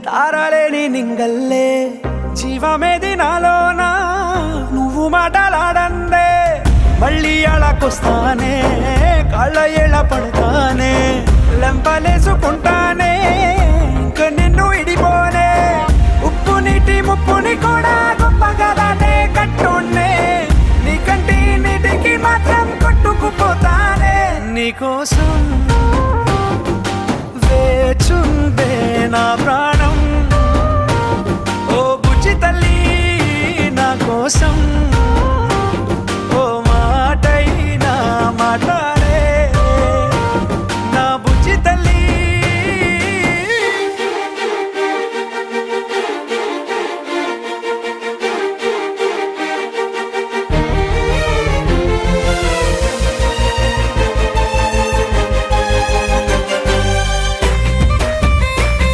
తారలేని నింగల్లే జీవమేది నాలోనా నువ్వు మాటలాడందే మళ్ళీ అళకొస్తానే కాళ్ళ ఏళ్ళ పడతానే లెంపలేసుకుంటానే ఇంక నిన్ను ఇడిపోనే ఉప్పు నీటి ముప్పుని కూడా గొప్పగా దాటే కట్టున్నే నీ కంటి నీటికి మాత్రం కొట్టుకుపోతానే నీకోసం వేచుందే నా ప్రాణ